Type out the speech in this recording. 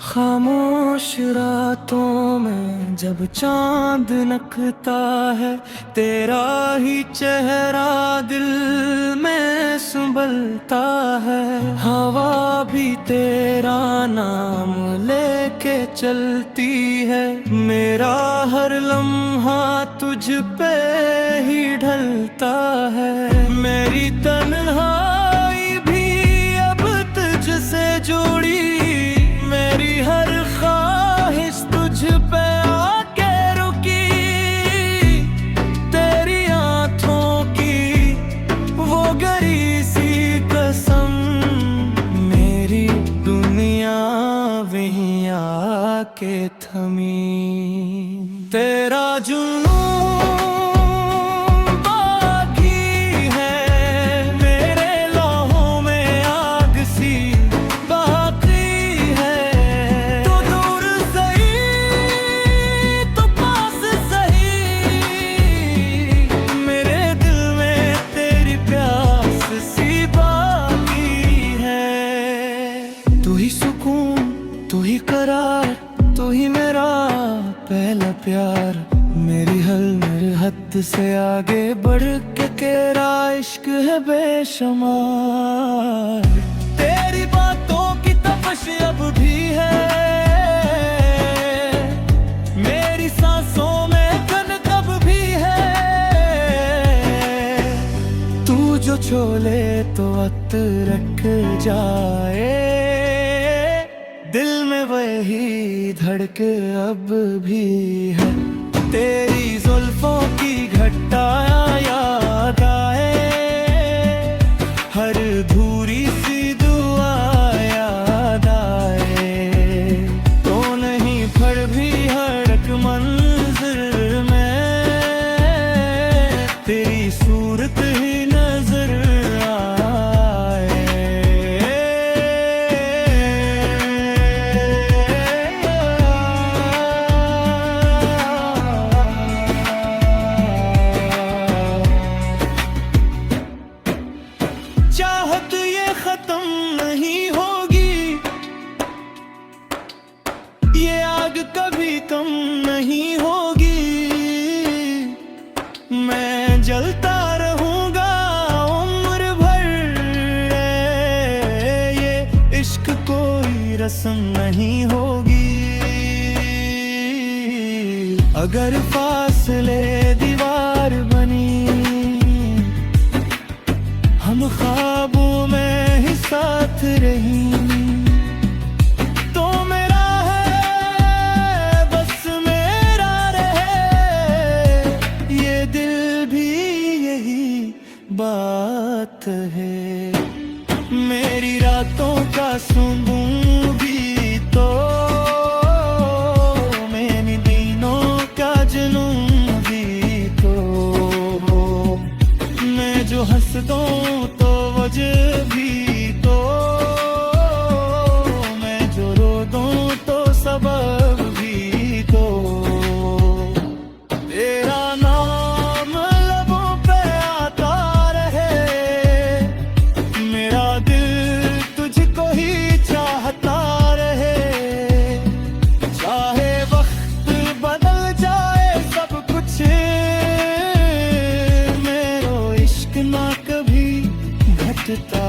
खामोश रातों में जब चांद नखता है, तेरा ही चेहरा दिल में संभलता है। हवा भी तेरा नाम लेके चलती है, मेरा हर लम्हा तुझ पे ही ढलता है। मेरी तन्हाई भी अब तुझसे जुड़ी, मेरी हर ख्वाहिश तुझ पे आके रुकी। तेरी आँखों की वो गहरी सी कसम, मेरी दुनिया वहीं आके थमी। तेरा जुनून तू ही करार, तू ही मेरा पहला प्यार। मेरी मेरे हद से आगे बढ़ के तेरा इश्क है बेशुमार। तेरी बातों की तपश अब भी है, मेरी सांसों में कन कब भी है। तू जो छोले तो वक्त रख जाए, दिल में वही धड़क अब भी है। तेरी जुल्फों की घटाया याद आए, हर धूरी सी दुआ याद आए। तो नहीं फिर भी हड़क मंजिल में, तेरी सूरत ही नजर चाहत ये खत्म नहीं होगी, ये आग कभी कम नहीं होगी। मैं जलता रहूंगा उम्र भर, ये इश्क कोई रस्म नहीं होगी। अगर फासले दीवार बनी, हम ख्वाबों में ही साथ रही। तो मेरा है बस मेरा रहे, ये दिल भी यही बात है। मेरी रातों का सुकून भी तो, मेरी दिनों का जुनून भी तो। मैं जो हंस दूं तो वजह भी तो, मैं जो रो दूं तो सबब भी तो। तेरा नाम लबों पे आता रहे, मेरा दिल तुझको ही चाहता रहे। चाहे वक्त बदल जाए सब कुछ, मेरा इश्क ना कभी घटता